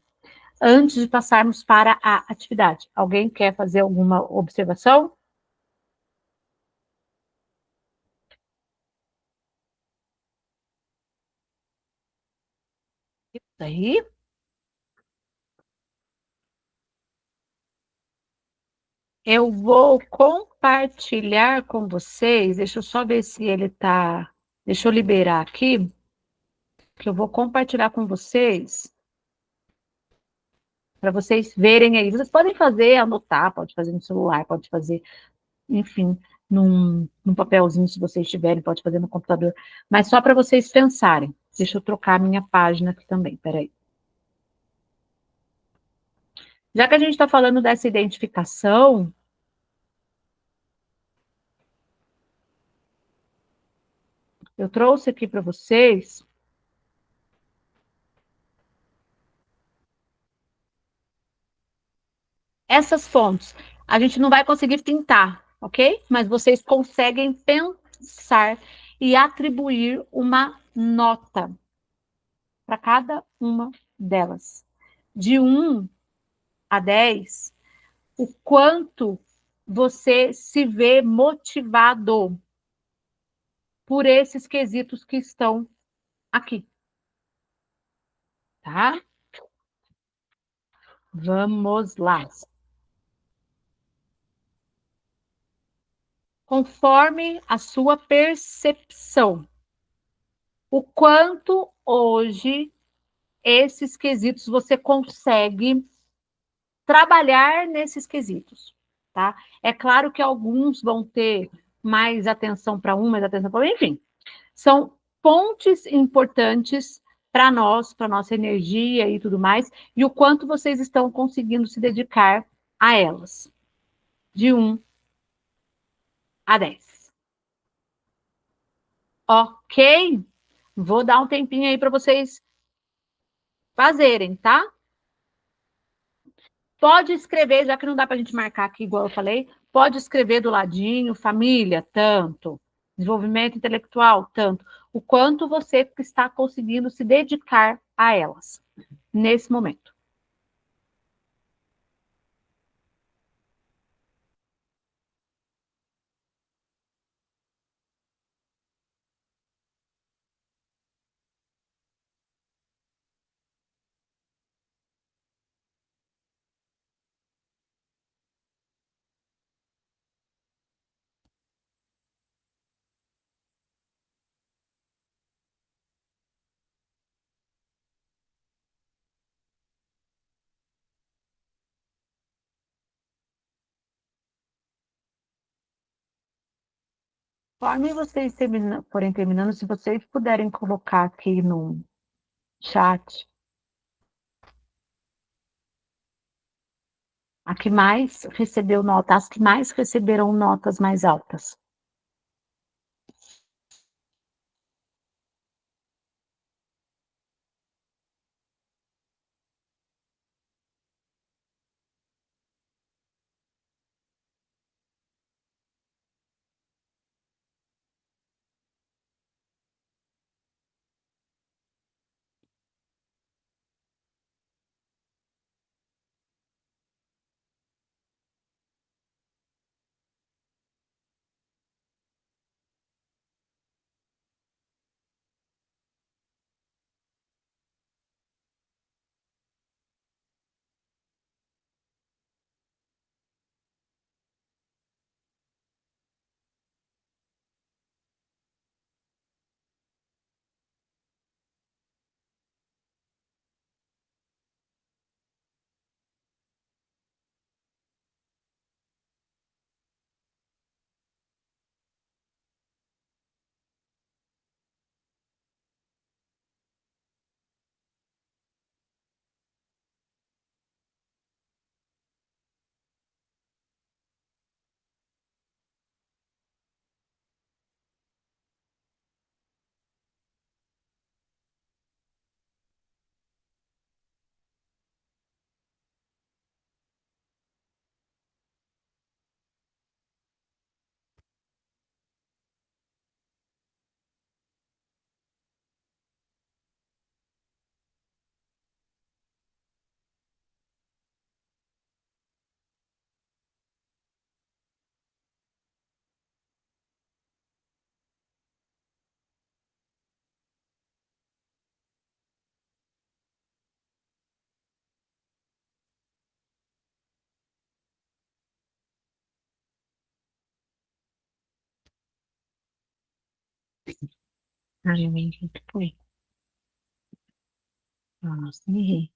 Antes de passarmos para a atividade, alguém quer fazer alguma observação? Isso aí. Eu vou compartilhar com vocês. Deixa eu só ver se ele tá. Deixa eu liberar aqui, que eu vou compartilhar com vocês para vocês verem aí. Vocês podem fazer, anotar, pode fazer no celular, pode fazer, enfim, num papelzinho, se vocês tiverem, pode fazer no computador. Mas só para vocês pensarem. Deixa eu trocar a minha página aqui também. Peraí. Já que a gente está falando dessa identificação, eu trouxe aqui para vocês Essas fontes, a gente não vai conseguir pintar, ok? Mas vocês conseguem pensar e atribuir uma nota para cada uma delas. De 1 a 10, o quanto você se vê motivado por esses quesitos que estão aqui, tá? Vamos lá. Conforme a sua percepção, o quanto hoje esses quesitos você consegue trabalhar nesses quesitos, tá? É claro que alguns vão ter mais atenção para um, mais atenção para outro, enfim, são pontes importantes para nós, para nossa energia e tudo mais, e o quanto vocês estão conseguindo se dedicar a elas, de 1 a 10. Ok? Vou dar um tempinho aí para vocês fazerem, tá? Pode escrever, já que não dá para a gente marcar aqui, igual eu falei, pode escrever do ladinho, família, tanto, desenvolvimento intelectual, tanto, o quanto você está conseguindo se dedicar a elas nesse momento. Conforme vocês forem terminando, se vocês puderem colocar aqui no chat a que mais recebeu nota, as que mais receberam notas mais altas. Ai, eu errei, que foi? Nossa, errei.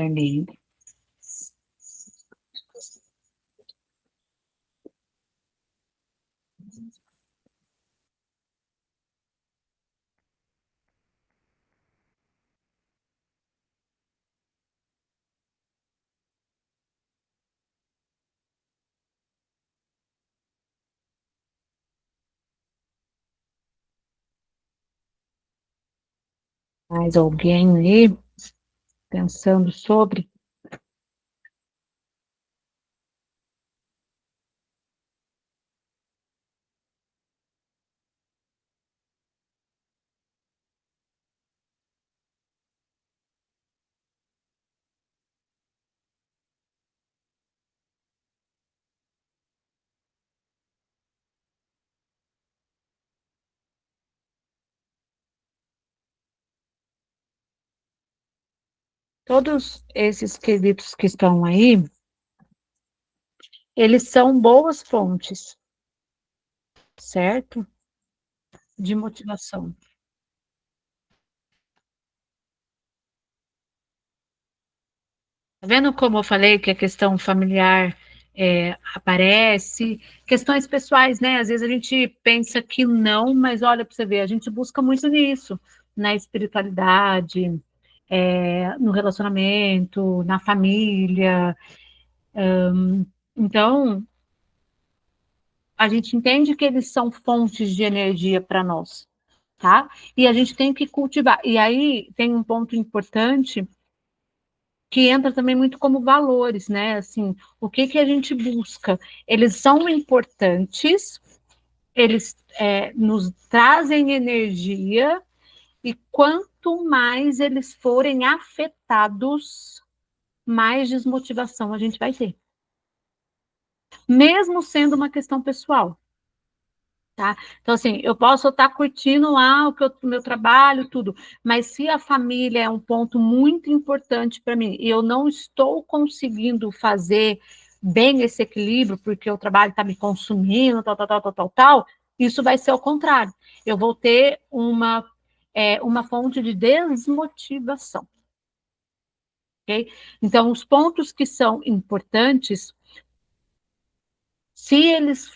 Amém. Mais alguém aí pensando sobre? Todos esses quesitos que estão aí, eles são boas fontes, certo? De motivação. Tá vendo como eu falei que a questão familiar aparece? Questões pessoais, né? Às vezes a gente pensa que não, mas olha para você ver, a gente busca muito nisso, na espiritualidade, no relacionamento, na família. Então, a gente entende que eles são fontes de energia para nós, tá? E a gente tem que cultivar. E aí tem um ponto importante que entra também muito como valores, né? Assim, o que que a gente busca? Eles são importantes, eles nos trazem energia, e quanto mais eles forem afetados, mais desmotivação a gente vai ter. Mesmo sendo uma questão pessoal. Tá? Então, assim, eu posso estar curtindo lá o meu trabalho, tudo, mas se a família é um ponto muito importante para mim e eu não estou conseguindo fazer bem esse equilíbrio, porque o trabalho está me consumindo, tal, isso vai ser o contrário. Eu vou ter uma fonte de desmotivação. Okay? Então, os pontos que são importantes, se eles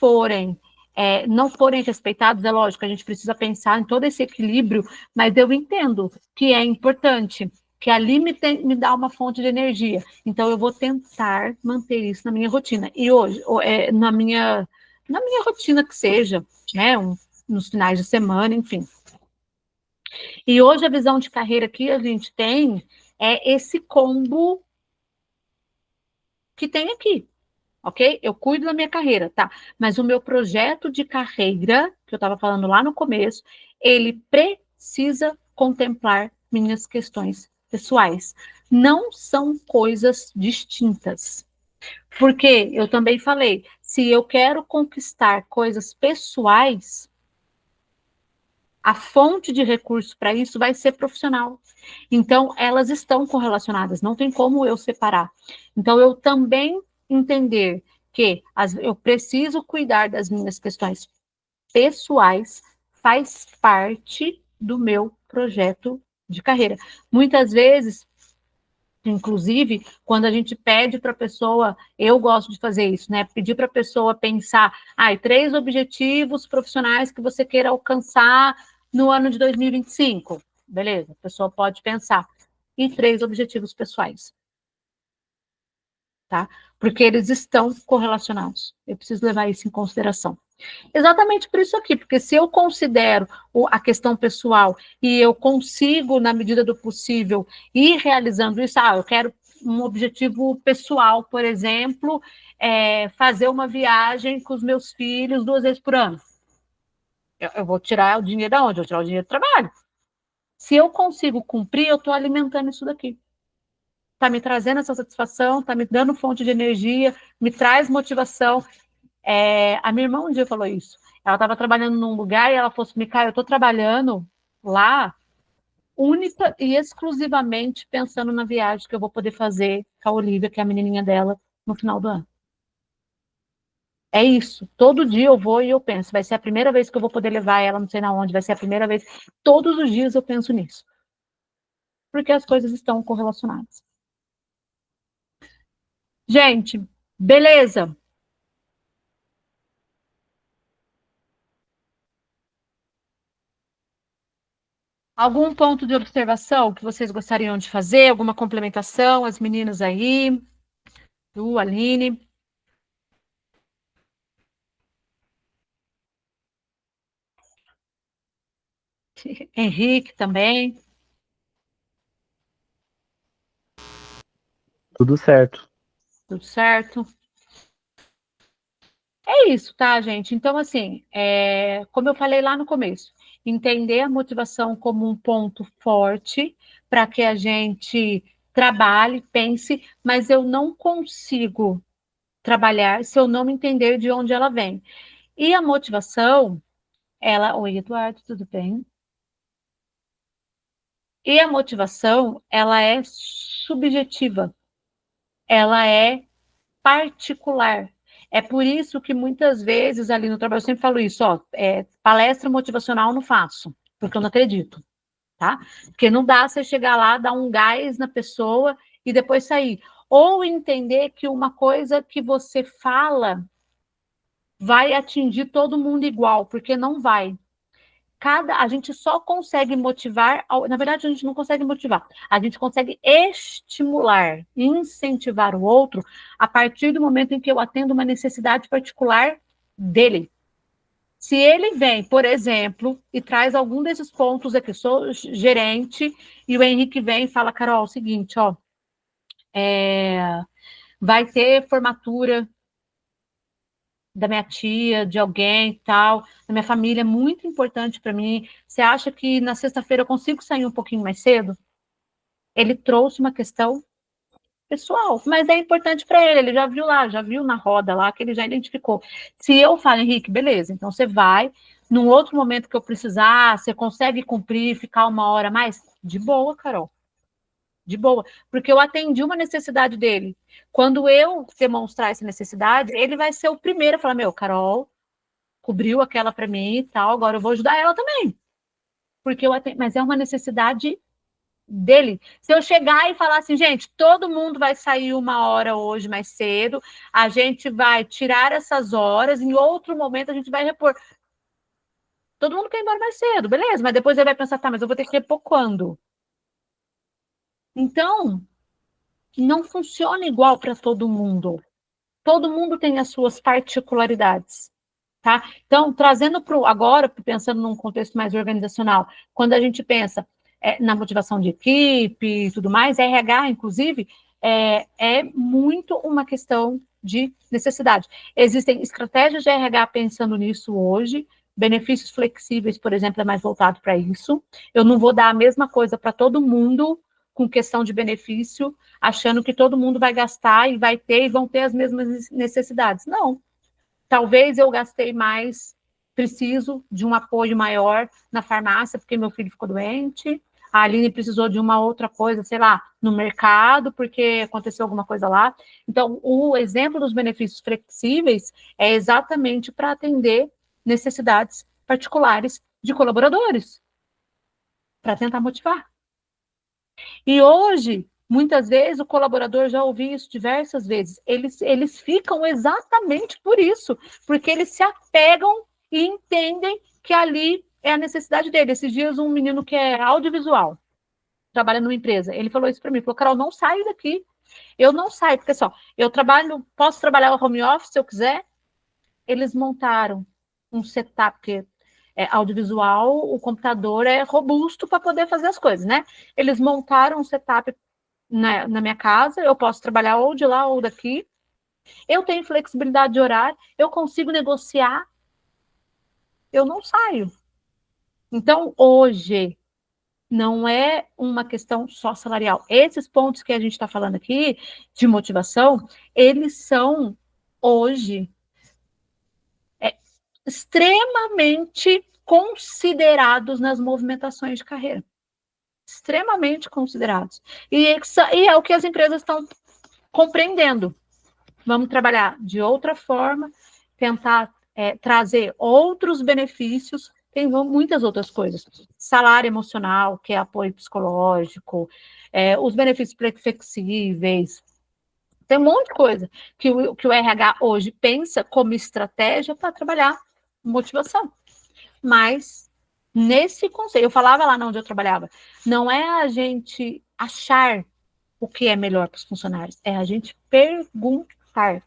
não forem respeitados, é lógico, a gente precisa pensar em todo esse equilíbrio, mas eu entendo que é importante, que ali me dá uma fonte de energia. Então, eu vou tentar manter isso na minha rotina. E hoje, na minha rotina que seja, né, nos finais de semana, enfim. E hoje a visão de carreira que a gente tem é esse combo que tem aqui. Ok? Eu cuido da minha carreira, tá? Mas o meu projeto de carreira, que eu estava falando lá no começo, ele precisa contemplar minhas questões pessoais. Não são coisas distintas. Porque eu também falei, se eu quero conquistar coisas pessoais, a fonte de recurso para isso vai ser profissional. Então, elas estão correlacionadas, não tem como eu separar. Então, eu também entender que eu preciso cuidar das minhas questões pessoais, faz parte do meu projeto de carreira. Muitas vezes, inclusive, quando a gente pede para a pessoa, eu gosto de fazer isso, né? Pedir para a pessoa pensar, 3 objetivos profissionais que você queira alcançar no ano de 2025. Beleza, a pessoa pode pensar. E 3 objetivos pessoais, tá? Porque eles estão correlacionados. Eu preciso levar isso em consideração. Exatamente por isso aqui, porque se eu considero a questão pessoal e eu consigo, na medida do possível, ir realizando isso, eu quero um objetivo pessoal, por exemplo, fazer uma viagem com os meus filhos 2 vezes por ano. Eu vou tirar o dinheiro de onde? Eu vou tirar o dinheiro do trabalho. Se eu consigo cumprir, eu estou alimentando isso daqui. Está me trazendo essa satisfação, está me dando fonte de energia, me traz motivação. A minha irmã um dia falou isso. Ela estava trabalhando num lugar e ela falou assim, Micael, eu estou trabalhando lá única e exclusivamente pensando na viagem que eu vou poder fazer com a Olivia, que é a menininha dela, no final do ano. É isso. Todo dia eu vou e eu penso, vai ser a primeira vez que eu vou poder levar ela não sei na onde, vai ser a primeira vez. Todos os dias eu penso nisso. Porque as coisas estão correlacionadas. Gente, beleza. Algum ponto de observação que vocês gostariam de fazer? Alguma complementação? As meninas aí, Lu, Aline, Henrique também. Tudo certo. Tudo certo? É isso, tá, gente? Então, assim, como eu falei lá no começo, entender a motivação como um ponto forte para que a gente trabalhe, pense, mas eu não consigo trabalhar se eu não entender de onde ela vem. E a motivação, ela. Oi, Eduardo, tudo bem? E a motivação, ela é subjetiva, ela é particular. É por isso que muitas vezes ali no trabalho eu sempre falo isso, ó, palestra motivacional eu não faço, porque eu não acredito, tá? Porque não dá você chegar lá, dar um gás na pessoa e depois sair. Ou entender que uma coisa que você fala vai atingir todo mundo igual, porque não vai. A gente só consegue motivar, na verdade, a gente não consegue motivar, a gente consegue estimular, incentivar o outro a partir do momento em que eu atendo uma necessidade particular dele. Se ele vem, por exemplo, e traz algum desses pontos aqui, sou gerente, e o Henrique vem e fala, Carol, é o seguinte, ó, vai ter formatura da minha tia, de alguém e tal, da minha família, é muito importante para mim. Você acha que na sexta-feira eu consigo sair um pouquinho mais cedo? Ele trouxe uma questão pessoal, mas é importante para ele. Ele já viu lá, já viu na roda lá, que ele já identificou. Se eu falo, Henrique, beleza, então você vai, num outro momento que eu precisar, você consegue cumprir, ficar uma hora a mais? De boa, Carol. De boa, porque eu atendi uma necessidade dele. Quando eu demonstrar essa necessidade, ele vai ser o primeiro a falar: Meu, Carol, cobriu aquela para mim e tal, agora eu vou ajudar ela também. Porque eu atendo, mas é uma necessidade dele. Se eu chegar e falar assim, gente, todo mundo vai sair uma hora hoje mais cedo, a gente vai tirar essas horas, em outro momento a gente vai repor. Todo mundo quer ir embora mais cedo, beleza, mas depois ele vai pensar, tá, mas eu vou ter que repor quando? Então, não funciona igual para todo mundo. Todo mundo tem as suas particularidades. Tá? Então, trazendo para agora, pensando num contexto mais organizacional, quando a gente pensa na motivação de equipe e tudo mais, RH, inclusive, é muito uma questão de necessidade. Existem estratégias de RH pensando nisso hoje, benefícios flexíveis, por exemplo, é mais voltado para isso. Eu não vou dar a mesma coisa para todo mundo com questão de benefício, achando que todo mundo vai gastar e vai ter e vão ter as mesmas necessidades. Não, talvez eu gastei mais, preciso de um apoio maior na farmácia, porque meu filho ficou doente. A Aline precisou de uma outra coisa, sei lá, no mercado, porque aconteceu alguma coisa lá. Então, o exemplo dos benefícios flexíveis é exatamente para atender necessidades particulares de colaboradores, para tentar motivar. E hoje, muitas vezes, o colaborador, já ouvi isso diversas vezes, eles ficam exatamente por isso, porque eles se apegam e entendem que ali é a necessidade dele. Esses dias, um menino que é audiovisual, trabalha numa empresa, ele falou isso para mim, falou, Carol, não saio daqui, eu não saio, porque só, eu trabalho, posso trabalhar no home office se eu quiser. Eles montaram um setup, porque audiovisual, o computador é robusto para poder fazer as coisas, né? Eles montaram um setup na minha casa, eu posso trabalhar ou de lá ou daqui, eu tenho flexibilidade de horário, eu consigo negociar, eu não saio. Então, hoje, não é uma questão só salarial. Esses pontos que a gente está falando aqui, de motivação, eles são, hoje, extremamente considerados nas movimentações de carreira. Extremamente considerados. E é o que as empresas estão compreendendo. Vamos trabalhar de outra forma, tentar trazer outros benefícios, tem muitas outras coisas. Salário emocional, que é apoio psicológico, os benefícios flexíveis, Tem um monte de coisa que o RH hoje pensa como estratégia para trabalhar motivação. Mas, nesse conceito, eu falava lá onde eu trabalhava, não é a gente achar o que é melhor para os funcionários, é a gente perguntar.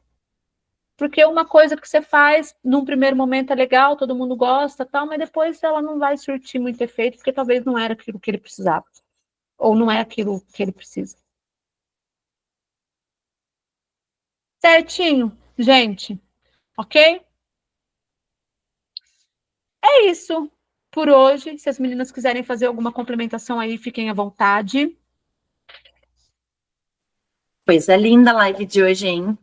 Porque uma coisa que você faz, num primeiro momento é legal, todo mundo gosta, tal, mas depois ela não vai surtir muito efeito, porque talvez não era aquilo que ele precisava, ou não é aquilo que ele precisa. Certinho, gente, ok? É isso por hoje. Se as meninas quiserem fazer alguma complementação aí, fiquem à vontade. Coisa linda a live de hoje, hein?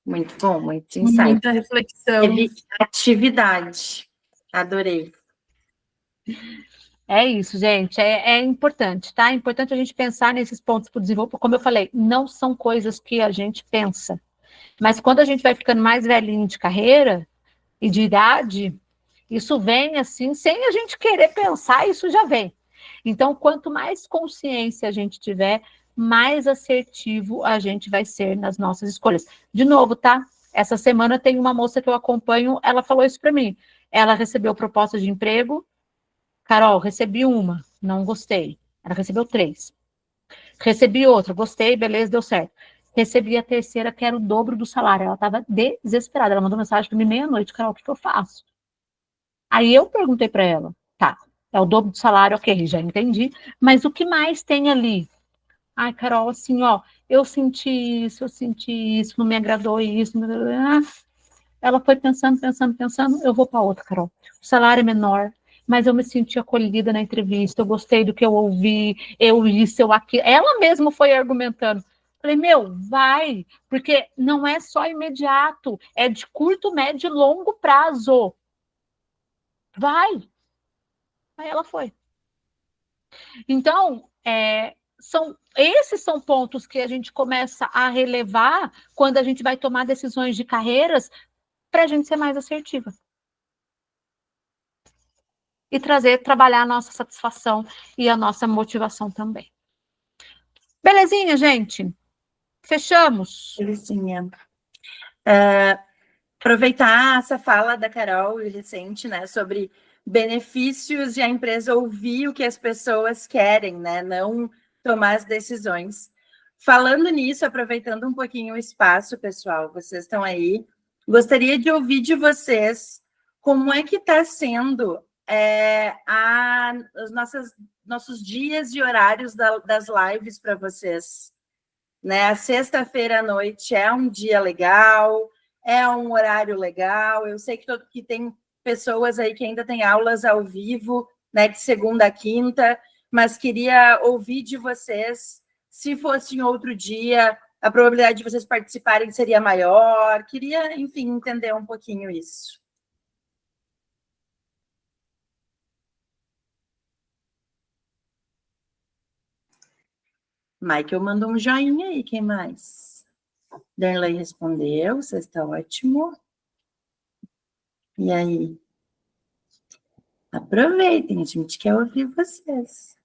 Muito bom, muito insight. Muita reflexão. Teve atividade. Adorei. É isso, gente. É importante, tá? É importante a gente pensar nesses pontos para o desenvolvimento. Como eu falei, não são coisas que a gente pensa. Mas quando a gente vai ficando mais velhinho de carreira e de idade, isso vem assim, sem a gente querer pensar, isso já vem. Então, quanto mais consciência a gente tiver, mais assertivo a gente vai ser nas nossas escolhas. De novo, tá? Essa semana tem uma moça que eu acompanho, ela falou isso para mim. Ela recebeu proposta de emprego. Carol, recebi uma, não gostei. Ela recebeu 3. Recebi outra, gostei, beleza, deu certo. Recebi a terceira, que era o dobro do salário. Ela estava desesperada. Ela mandou mensagem para mim meia-noite, Carol, o que eu faço? Aí eu perguntei para ela, tá, é o dobro do salário, ok, já entendi, mas o que mais tem ali? Ai, Carol, assim, ó, eu senti isso, não me agradou isso. Ela foi pensando, eu vou para outra, Carol. O salário é menor, mas eu me senti acolhida na entrevista, eu gostei do que eu ouvi, eu isso, eu aquilo. Ela mesma foi argumentando. Falei, meu, vai, porque não é só imediato, é de curto, médio e longo prazo. Vai. Aí ela foi. Então, esses são pontos que a gente começa a relevar quando a gente vai tomar decisões de carreiras para a gente ser mais assertiva. E trabalhar a nossa satisfação e a nossa motivação também. Belezinha, gente? Fechamos? Belezinha. Aproveitar essa fala da Carol recente, né, sobre benefícios de a empresa ouvir o que as pessoas querem, né, não tomar as decisões. Falando nisso, aproveitando um pouquinho o espaço, pessoal, vocês estão aí, gostaria de ouvir de vocês como é que está sendo os nossos dias e horários das lives para vocês. Né? A sexta-feira à noite é um dia legal, é um horário legal. Eu sei que tem pessoas aí que ainda têm aulas ao vivo, né, de segunda a quinta, mas queria ouvir de vocês, se fosse em outro dia, a probabilidade de vocês participarem seria maior. Queria, enfim, entender um pouquinho isso. Michael mandou um joinha aí, quem mais? Darley respondeu, você está ótimo. E aí? Aproveitem, a gente quer ouvir vocês.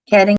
Querem